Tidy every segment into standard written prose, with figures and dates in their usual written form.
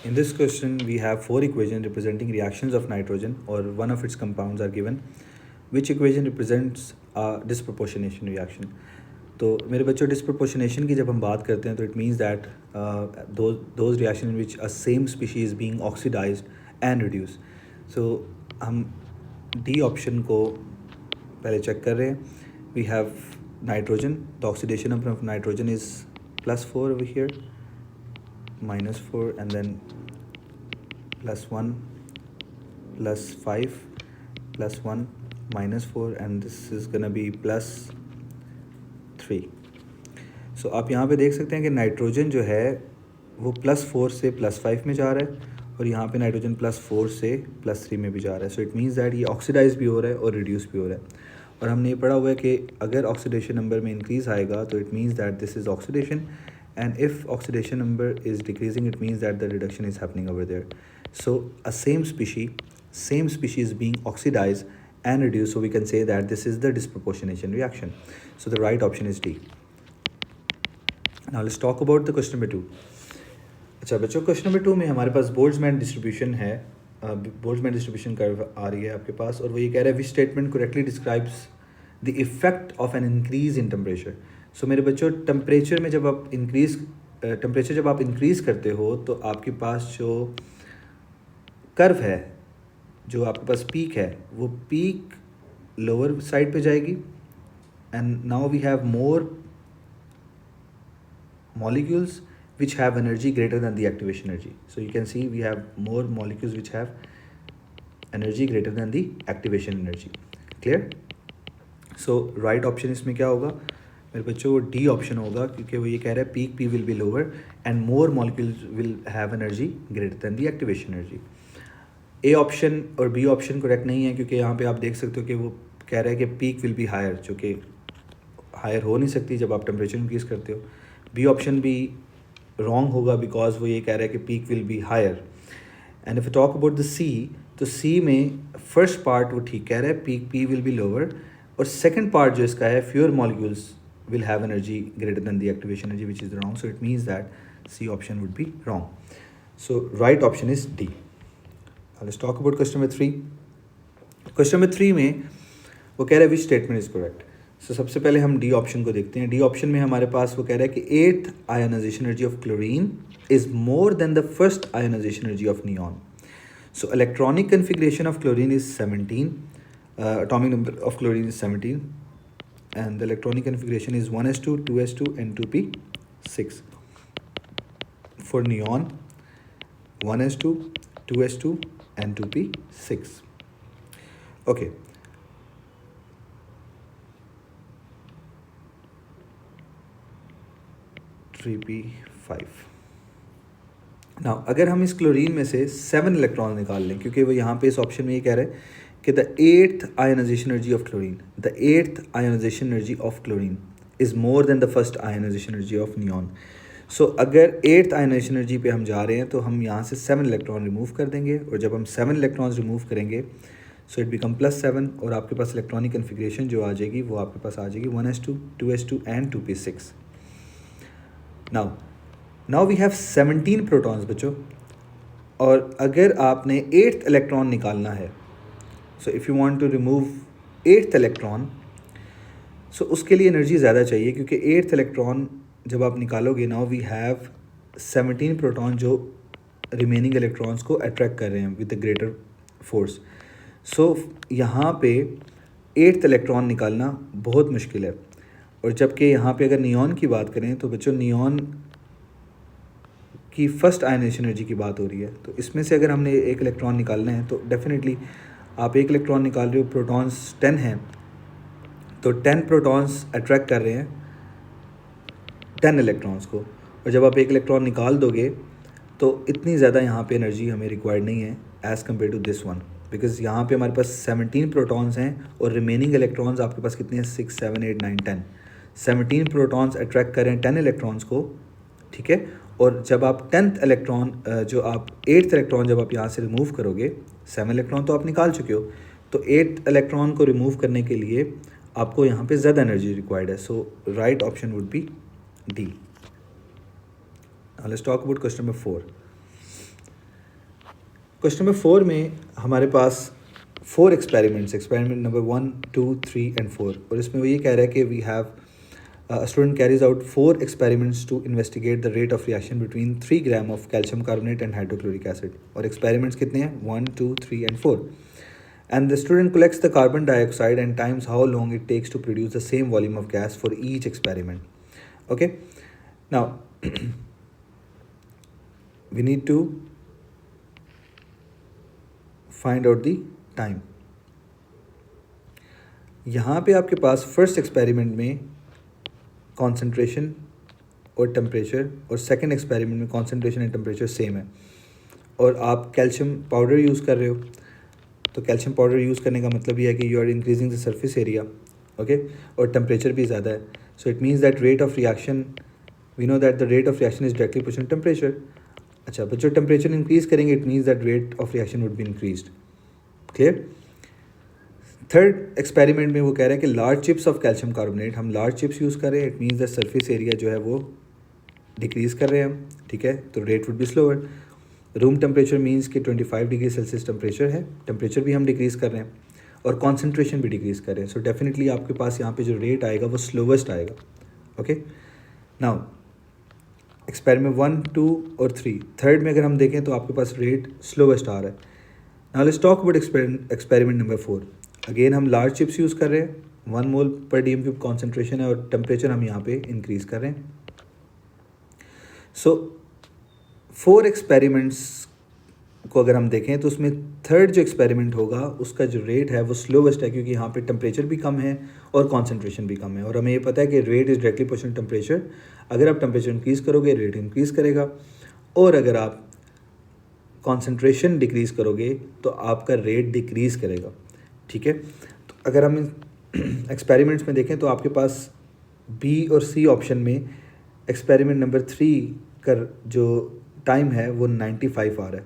In this question, we have four equations representing reactions of nitrogen or one of its compounds are given. Which equation represents a disproportionation reaction? तो मेरे बच्चों disproportionation की जब हम बात करते हैं तो it means that those reaction in which a same species being oxidised and reduce. So हम डी ऑप्शन को पहले चेक कर रहे हैं. We have nitrogen. The oxidation number of nitrogen is +4 over here, -4, and then +1, +5, +1, -4, and this is gonna be +3. सो आप यहाँ पे देख सकते हैं कि नाइट्रोजन जो है वो +4 से +5 में जा रहा है और यहाँ पे नाइट्रोजन +4 से +3 में भी जा रहा है. सो इट मीन्स दैट ये ऑक्सीडाइज भी हो रहा है और रिड्यूस भी हो रहा है. और हमने ये पढ़ा हुआ है कि अगर ऑक्सीडेशन नंबर में इंक्रीज़ आएगा तो it means that this is oxidation, and if oxidation number is decreasing it means that the reduction is happening over there. So a same species being oxidized and reduced, so we can say that this is the disproportionation reaction. So the right option is D. Now let's talk about the question number 2. अच्छा बच्चों, question number 2 में हमारे पास Boltzmann distribution है. Boltzmann distribution curve आ रही है आपके पास और वो ये कह रहा है which statement correctly describes the effect of an increase in temperature. So मेरे बच्चों, टेम्परेचर जब आप इंक्रीज़ करते हो तो आपके पास जो कर्व है, जो आपके पास पीक है, वो पीक लोअर साइड पे जाएगी. And now we have more molecules which have energy greater than the activation energy. So you can see we have more molecules which have energy greater than the activation energy. Clear? So right option इसमें क्या होगा मेरे बच्चों? वो D option होगा, क्योंकि वो ये कह रहा है peak P will be lower and more molecules will have energy greater than the activation energy. A option और बी ऑप्शन करेक्ट नहीं है, क्योंकि यहाँ पे आप देख सकते हो कि वो कह रहा है कि पीक विल बी हायर, जो कि हायर हो नहीं सकती जब आप टेम्परेचर इंक्रीज़ करते हो. बी ऑप्शन भी रॉन्ग होगा बिकॉज वो ये कह रहा है कि peak will be higher. And if talk about the C, तो सी में फर्स्ट पार्ट वो ठीक कह रहा है, peak P will be lower, और सेकंड पार्ट जो इसका है fewer molecules will have energy greater than the activation energy, which is wrong. So it means that C option would be wrong. So right option is D. Now let's talk about question number 3. Question number 3 में वो कह रहा है which statement is correct. So सबसे पहले हम D option को देखते हैं. D option में हमारे पास वो कह रहा है कि 8th ionization energy of chlorine is more than the first ionization energy of neon. So electronic configuration of chlorine is 17. Atomic number of chlorine is 17. And the electronic configuration is 1s2, 2s2 and 2p6. For neon, 1s2, 2s2 and 2p6. Okay. Now अगर हम इस chlorine में से 7 electron निकाल लें, क्योंकि वो यहाँ पे इस ऑप्शन में ये कह रहे हैं कि the 8th ionization energy of chlorine is more than the first ionization energy of neon. So अगर 8th ionization energy पे हम जा रहे हैं तो हम यहाँ से 7 इलेक्ट्रॉन रिमूव कर देंगे, और जब हम 7 इलेक्ट्रॉन्स रिमूव करेंगे सो इट बिकम +7, और आपके पास इलेक्ट्रॉनिक कन्फिग्रेशन जो आ जाएगी वो आपके पास आ जाएगी 1s2, 2s2 and 2p6. Now we have 17 protons बच्चों, और अगर आपने 8th इलेक्ट्रॉन निकालना है, so if you want to remove 8th electron, so उसके लिए एनर्जी ज़्यादा चाहिए, क्योंकि 8th इलेक्ट्रॉन जब आप निकालोगे, नाउ वी हैव 17 प्रोटॉन जो रिमेनिंग इलेक्ट्रॉन्स को अट्रैक्ट कर रहे हैं विद द ग्रेटर फोर्स. सो यहाँ पे 8th इलेक्ट्रॉन निकालना बहुत मुश्किल है. और जबकि यहाँ पे अगर नियॉन की बात करें तो बच्चों नियॉन की फर्स्ट आयनाइजेशन एनर्जी की बात हो रही है, तो इसमें से अगर हमने एक इलेक्ट्रॉन निकालना है तो डेफिनेटली आप एक इलेक्ट्रॉन निकाल रहे हो, प्रोटॉन्स 10 हैं, तो 10 प्रोटॉन्स अट्रैक्ट कर रहे हैं 10 इलेक्ट्रॉन्स को, और जब आप एक इलेक्ट्रॉन निकाल दोगे तो इतनी ज़्यादा यहाँ पे एनर्जी हमें रिक्वायर्ड नहीं है as compared to this one, because यहाँ पे हमारे पास 17 प्रोटॉन्स हैं और रिमेनिंग इलेक्ट्रॉन्स आपके पास कितने हैं? 6, 7, 8, 9, 10. 17 प्रोटॉन्स अट्रैक्ट करें 10 इलेक्ट्रॉन्स को, ठीक है. और जब आप 10th इलेक्ट्रॉन जो आप 8th इलेक्ट्रॉन जब आप यहाँ से रिमूव करोगे, 7 इलेक्ट्रॉन तो आप निकाल चुके हो, तो 8th इलेक्ट्रॉन को रिमूव करने के लिए आपको यहाँ पे ज़्यादा एनर्जी रिक्वायर्ड है. So right option would be D. Let's talk about question number 4. Question number 4 में हमारे पास 4 एक्सपेरिमेंट्स, एक्सपेरिमेंट नंबर 1, 2, 3 एंड 4, और इसमें वो ये कह रहा है कि we have a student carries out 4 experiments to investigate the rate of reaction between 3 gram of calcium carbonate and hydrochloric acid. और experiments कितने हैं? 1, 2, 3 and 4. And the student collects the carbon dioxide and times how long it takes to produce the same volume of gas for each experiment. Okay. Now we need to find out the time. यहाँ पे आपके पास first experiment में concentration और temperature, और second experiment में concentration and temperature same है, और आप कैल्शियम पाउडर यूज़ कर रहे हो, तो कैल्शियम पाउडर यूज़ करने का मतलब ये है कि you are increasing the surface area, okay, और टेम्परेचर भी ज़्यादा है, so it means that rate of reaction, we know that the rate of reaction is directly proportional temperature. अच्छा, बट जो टेम्परेचर इंक्रीज़ करेंगे it means that rate of reaction would be increased. Clear. Third experiment में वो कह रहे हैं कि large chips of calcium carbonate, हम लार्ज चिप्स यूज़ कर रहे हैं, it means the surface area जो है वो डिक्रीज़ कर रहे हैं हम, ठीक है, तो rate would be slower. Room temperature means कि 25 डिग्री सेल्सियस टेम्परेचर है, टेम्परेचर भी हम डिक्रीज़ कर रहे हैं और कॉन्सेंट्रेशन भी डिक्रीज़ कर रहे हैं, सो डेफिनेटली आपके पास यहाँ पे जो रेट आएगा वो स्लोवेस्ट आएगा. ओके. नाउ एक्सपेरिमेंट 1, 2 और 3, थर्ड में अगर हम देखें तो आपके पास रेट स्लोवेस्ट आ रहा है. Now let's talk about experiment number 4. Again हम लार्ज चिप्स यूज़ कर रहे हैं, 1 मोल पर डीएम क्यूब कॉन्सेंट्रेशन है और टेम्परेचर हम यहाँ पे इंक्रीज़ कर रहे हैं. सो 4 एक्सपेरिमेंट्स को अगर हम देखें तो उसमें थर्ड जो एक्सपेरिमेंट होगा उसका जो रेट है वो स्लोवेस्ट है, क्योंकि यहाँ पे टेम्परेचर भी कम है और कॉन्सेंट्रेशन भी कम है, और हमें ये पता है कि rate is directly proportional temperature. अगर आप टेम्परेचर इंक्रीज़ करोगे रेट इंक्रीज़ करेगा, और अगर आप कॉन्सेंट्रेशन डिक्रीज़ करोगे तो आपका रेट डिक्रीज़ करेगा. ठीक है. तो अगर हम एक्सपेरिमेंट्स में देखें तो आपके पास बी और सी ऑप्शन में एक्सपेरिमेंट नंबर 3 का जो टाइम है वो 95 आ रहा है.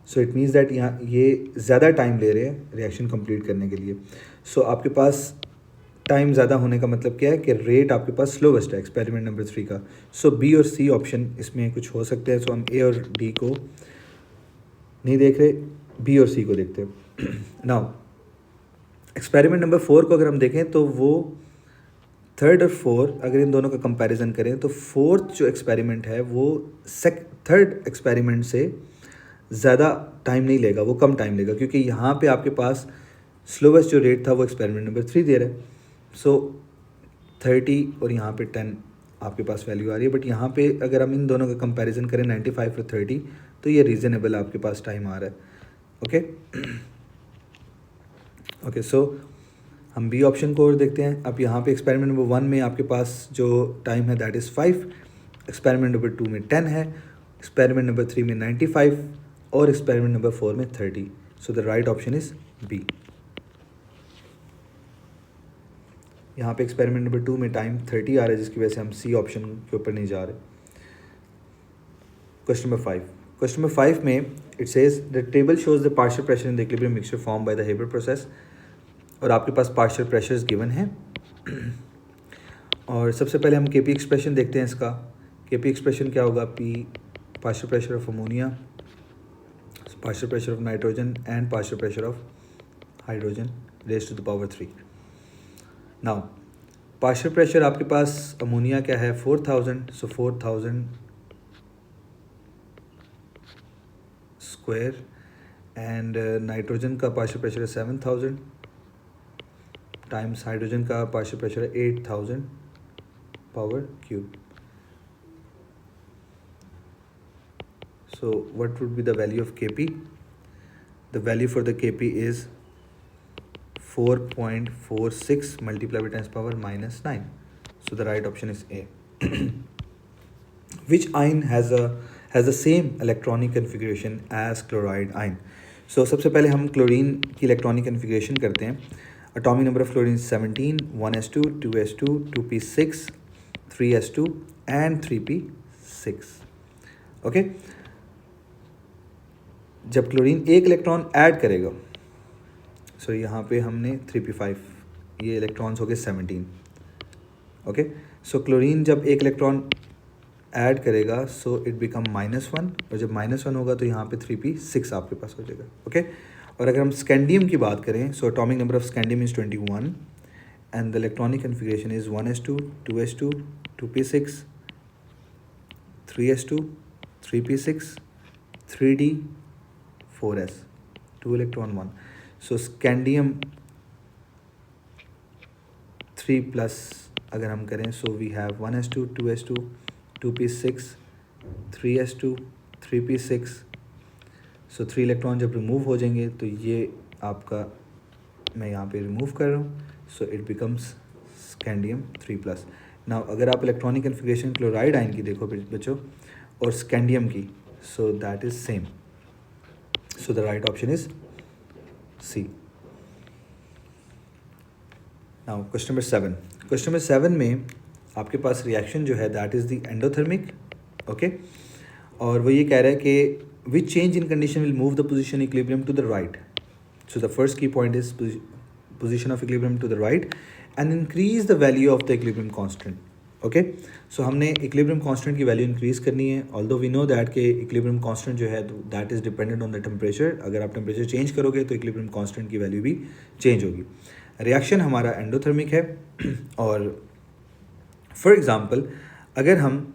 सो इट मीन्स दैट यहाँ ये ज़्यादा टाइम ले रहे हैं रिएक्शन कंप्लीट करने के लिए. सो आपके पास टाइम ज़्यादा होने का मतलब क्या है कि रेट आपके पास स्लोवेस्ट है एक्सपेरिमेंट नंबर 3 का. सो बी और सी ऑप्शन इसमें कुछ हो सकते हैं. सो हम ए और डी को नहीं देख रहे, बी और सी को देखते हैं. नाउ एक्सपेरिमेंट नंबर 4 को अगर हम देखें तो वो थर्ड और फोर्थ, अगर इन दोनों का कंपैरिजन करें तो फोर्थ जो एक्सपेरिमेंट है वो थर्ड एक्सपेरिमेंट से ज़्यादा टाइम नहीं लेगा, वो कम टाइम लेगा, क्योंकि यहाँ पे आपके पास स्लोवेस्ट जो रेट था वो एक्सपेरिमेंट नंबर 3 दे रहा है. सो 30 और यहाँ पे 10 आपके पास वैल्यू आ रही है, बट यहाँ पे अगर हम इन दोनों का कंपैरिजन करें 95 और 30 तो ये रीज़नेबल आपके पास टाइम आ रहा है. ओके. ओके, सो हम बी ऑप्शन को और देखते हैं. अब यहाँ पे एक्सपेरिमेंट नंबर 1 में आपके पास जो टाइम है दैट इज़ 5, एक्सपेरिमेंट नंबर 2 में 10 है, एक्सपेरिमेंट नंबर 3 में 95 और एक्सपेरिमेंट नंबर 4 में 30. So the right option is B. यहाँ पे एक्सपेरिमेंट नंबर 2 में टाइम 30 आ रहा है, जिसकी वजह से हम सी ऑप्शन के ऊपर नहीं जा रहे. Question number 5. क्वेश्चन नंबर 5 में it says the table shows the partial pressure in the equilibrium mixture form by the Haber process, और आपके पास पार्शियल प्रेशर्स गिवन हैं. और सबसे पहले हम केपी एक्सप्रेशन देखते हैं इसका. केपी एक्सप्रेशन क्या होगा? P partial pressure of ammonia, partial pressure of nitrogen and partial pressure of hydrogen raise to the power 3. Now partial pressure आपके पास अमोनिया क्या है? 4000. सो 4000 स्क्वायर, एंड नाइट्रोजन का पार्शियल प्रेशर है 7000 टाइम्स हाइड्रोजन का partial pressure है 8000 power cube. So what would be the value of KP? The value for the KP is 4.46 multiplied by 10 power minus 9. So the right option is A. Which ion has the same electronic configuration as chloride ion? So सबसे पहले हम chlorine की electronic configuration करते हैं. Atomic number of chlorine is 17, 1s2, 2s2, 2p6, 3s2 and 3p6. Okay. जब chlorine एक electron add करेगा, सो यहाँ पे हमने 3p5, ये इलेक्ट्रॉन्स हो गए 17. ओके. सो क्लोरीन जब एक इलेक्ट्रॉन ऐड करेगा सो इट बिकम -1, और जब -1 होगा तो यहाँ पे 3p6 आपके पास हो जाएगा। ओके, और अगर हम स्कैंडियम की बात करें, so atomic number of scandium is 21 and the electronic configuration is 1s2 2s2 2p6 3s2 3p6 3d 4s, 2 electron 1. So scandium 3 plus अगर हम करें, so we have 1s2 2s2 2p6 3s2 3p6, so 3 electron जब remove हो जाएंगे तो ये आपका मैं यहाँ पे रिमूव कर रहा हूँ, so it becomes scandium 3 plus. Now अगर आप इलेक्ट्रॉनिक कन्फिग्रेशन क्लोराइड आयन की देखो बच्चों और स्कैंडियम की, so that is same, so the right option is C. Now question number 7, question number 7 में आपके पास रिएक्शन जो है that is the endothermic. Okay, और वो ये कह रहा है कि which change in condition will move the position equilibrium to the right. So the first key point is position of equilibrium to the right and increase the value of the equilibrium constant. Okay, so हमने equilibrium constant की value increase करनी है, although we know that कि equilibrium constant जो है that is dependent on the temperature. अगर आप temperature change करोगे तो इक्विलिब्रियम कांस्टेंट की वैल्यू भी चेंज होगी। रिएक्शन हमारा एंडोथर्मिक है, और फॉर एग्ज़ाम्पल अगर हम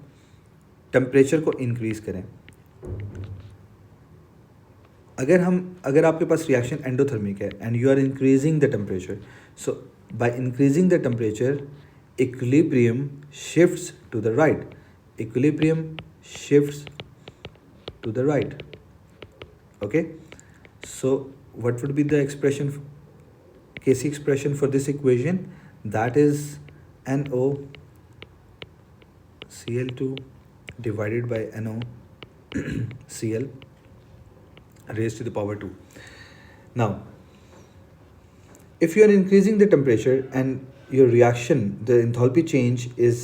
टेम्परेचर को इंक्रीज़ करें, अगर आपके पास रिएक्शन एंडोथर्मिक है and you are increasing the temperature, so by increasing the temperature equilibrium shifts to the right, equilibrium shifts to the right. Okay, so what would be the expression, Kc expression for this equation? That is NoCl2 divided by NoCl raised to the power 2. Now if you are increasing the temperature and your reaction, the enthalpy change is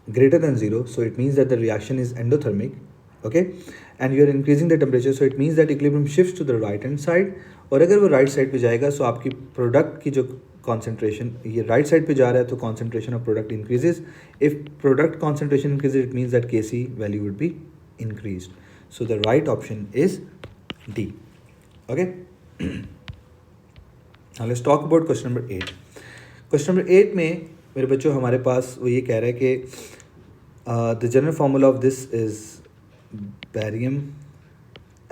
greater than 0, so it means that the reaction is endothermic. Okay, and you are increasing the temperature, so it means that equilibrium shifts to the right hand side. और अगर वो right side पे जाएगा, so आपकी product की जो concentration ये right side पे जा रहा है, तो concentration of product increases. If product concentration increases, it means that Kc value would be increased. So the right option is D. Okay. Now let's talk about question number 8. Question number 8 में मेरे बच्चों हमारे पास वो ये कह रहा है कि the general formula of this is barium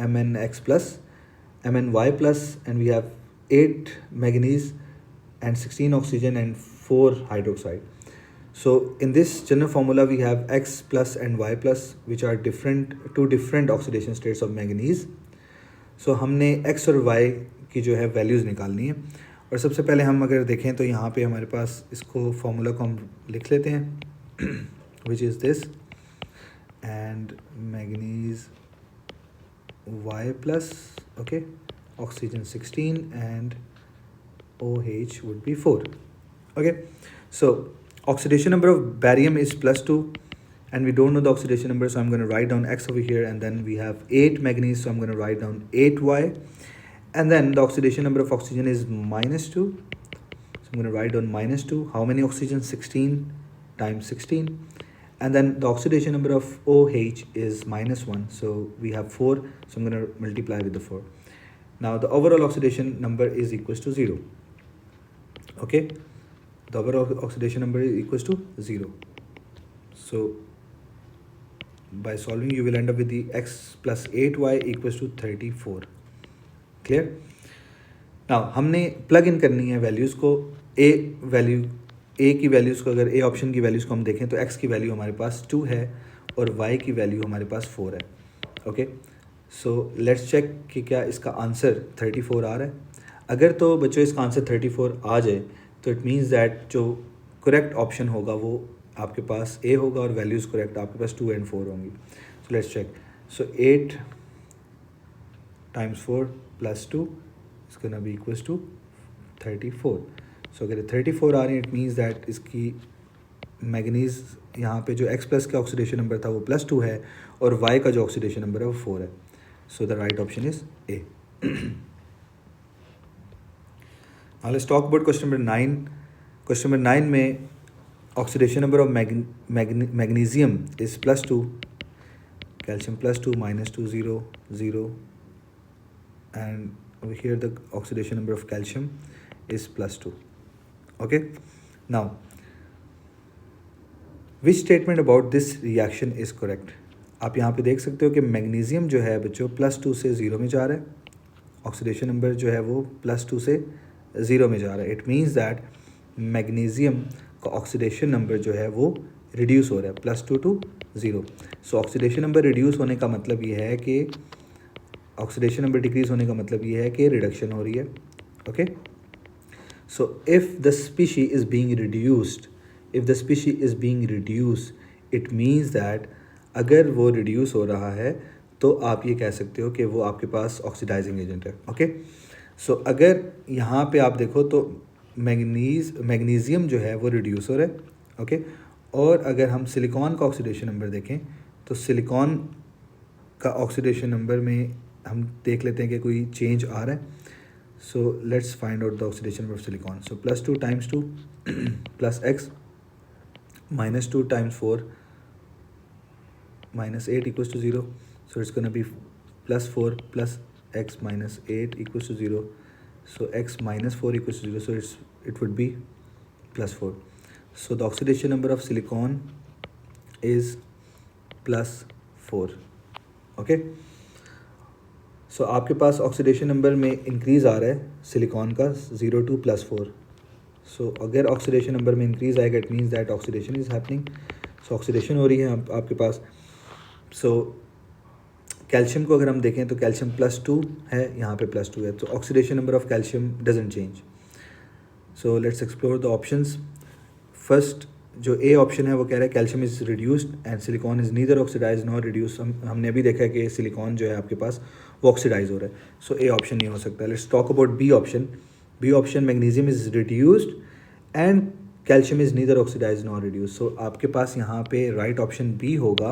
MnX plus MnY plus, and we have 8 manganese and 16 oxygen and 4 hydroxide. So in this general formula we have X plus and Y plus, which are two different oxidation states of manganese. So हमने X और Y की जो है values निकालनी है, और सबसे पहले हम अगर देखें तो यहाँ पे हमारे पास इसको फॉर्मूला को हम लिख लेते हैं, which is this, and manganese Y plus, okay, oxygen 16 and OH would be 4. Okay, so oxidation number of barium is +2 and we don't know the oxidation number, so I'm going to write down X over here, and then we have 8 manganese, so I'm going to write down 8Y, and then the oxidation number of oxygen is -2, so I'm going to write down -2. How many oxygen? 16 times 16, and then the oxidation number of OH is -1, so we have 4, so I'm going to multiply with the 4. Now the overall oxidation number is equals to 0. Okay, the overall oxidation number is equals to 0. So by solving you will end up with the X plus 8Y equals to 34. Clear? Now हमने plug in करनी है values को, A की values को, अगर A option की values को हम देखें तो X की वैल्यू हमारे पास 2 है और Y की वैल्यू हमारे पास 4 है. ओके, सो लेट्स चेक कि क्या इसका आंसर 34 आ रहा है. अगर तो बच्चों इसका आंसर 34 आ जाए तो इट मीन्स दैट जो करेक्ट ऑप्शन होगा वो आपके पास A होगा और वैल्यूज़ करेक्ट आपके पास 2 and 4 होंगी. So let's check. So 8 times 4 plus 2 is going to be equals to 34. सो अगर 34 आ रही है इट मीन्स दैट इसकी मैग्नीज़ यहाँ पे जो X प्लस का ऑक्सीडेशन नंबर था वो +2 है और Y का जो ऑक्सीडेशन नंबर है वो 4 है. So the right option is A. Now let's talk about question number 9. Question number 9 में oxidation number of magnesium is +2, calcium +2, -2, 0, 0, and over here the oxidation number of calcium is +2. Okay, now which statement about this reaction is correct? आप यहाँ पे देख सकते हो कि magnesium जो है बच्चों +2 से 0 में जा रहा है, ऑक्सीडेशन नंबर जो है वो +2 से 0 में जा रहा है. इट मीन्स दैट मैग्नीशियम का ऑक्सीडेशन नंबर जो है वो रिड्यूस हो रहा है +2 to 0. So oxidation number reduce होने का मतलब ये है कि ऑक्सीडेशन नंबर डिक्रीज होने का मतलब ये है कि रिडक्शन हो रही है. Okay, so if the species is being reduced, if the species is being reduced, it means that अगर वो रिड्यूस हो रहा है तो आप ये कह सकते हो कि वो आपके पास ऑक्सीडाइजिंग एजेंट है. ओके, सो अगर यहाँ पे आप देखो तो मैग्नीशियम जो है वो रिड्यूस हो रहा है. ओके, और अगर हम सिलिकॉन का ऑक्सीडेशन नंबर देखें तो सिलिकॉन का ऑक्सीडेशन नंबर में हम देख लेते हैं कि कोई चेंज आ रहा है. So let's find out the oxidation number of silicon. So +2 × 2 +x -2 × 4 -8 = 0. So it's going to be +4 + x - 8 = 0. So x - 4 = 0. So it would be +4. So the oxidation number of silicon is +4. Okay. So आपके पास oxidation number में increase आ रहा है silicon का 0 to +4. सो अगर oxidation number में increase आएगा it means that oxidation is happening. So oxidation हो रही है आपके पास. सो कैल्शियम को अगर हम देखें तो कैल्शियम +2 है, यहाँ पे +2 है, तो oxidation number of calcium doesn't change. So let's explore the options. First जो ए ऑप्शन है वो कह रहा है calcium is reduced and silicon is neither oxidise nor reduce. हमने अभी देखा है कि सिलिकॉन जो है आपके पास वो ऑक्सीडाइज हो रहा है. सो ए ऑप्शन नहीं हो सकता. Let's talk about B option. B option magnesium is reduced and calcium is neither oxidise nor reduce. So आपके पास यहाँ पे राइट ऑप्शन बी होगा.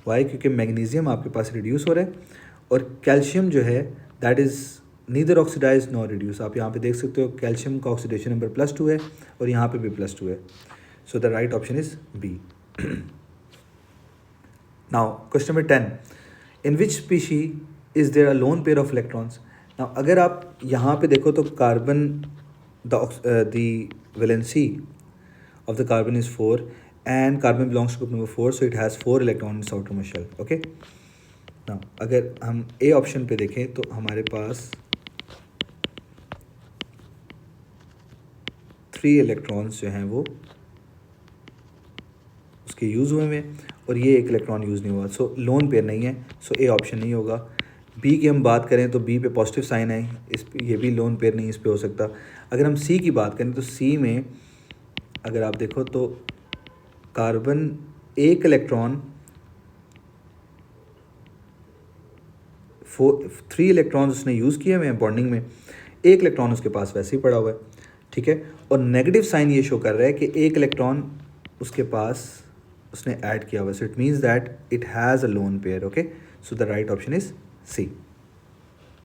वाई? क्योंकि मैग्नीशियम आपके पास रिड्यूस हो रहा है और कैल्शियम जो है that is neither oxidise nor reduce. आप यहाँ पे देख सकते हो कैल्शियम का ऑक्सीडेशन नंबर +2 है और यहाँ पे भी +2 है. So the right option is B. Now question number 10. In which species is there a lone pair of electrons? Now अगर आप यहाँ पे देखो तो carbon the valency of the carbon is 4 and carbon belongs to group number 4, so it has 4 electrons in its outermost shell. Okay, now अगर हम A option पे देखें तो हमारे पास 3 इलेक्ट्रॉन्स जो हैं वो उसके यूज़ हुए हैं और ये एक इलेक्ट्रॉन यूज़ नहीं हुआ. सो लोन पेयर नहीं है. सो ए ऑप्शन नहीं होगा. बी की हम बात करें तो बी पे पॉजिटिव साइन है, इस पे ये भी लोन पेयर नहीं इस पे हो सकता. अगर हम सी की बात करें तो सी में अगर आप देखो तो कार्बन एक इलेक्ट्रॉन 3 इलेक्ट्रॉन्स उसने यूज़ किए हुए हैं बॉन्डिंग में, एक इलेक्ट्रॉन उसके पास वैसे ही पड़ा हुआ है. ठीक है, और नेगेटिव साइन ये शो कर रहा है कि एक इलेक्ट्रॉन उसके पास उसने ऐड किया हुआ. So it means that it has a lone pair. Okay, so the right option is C.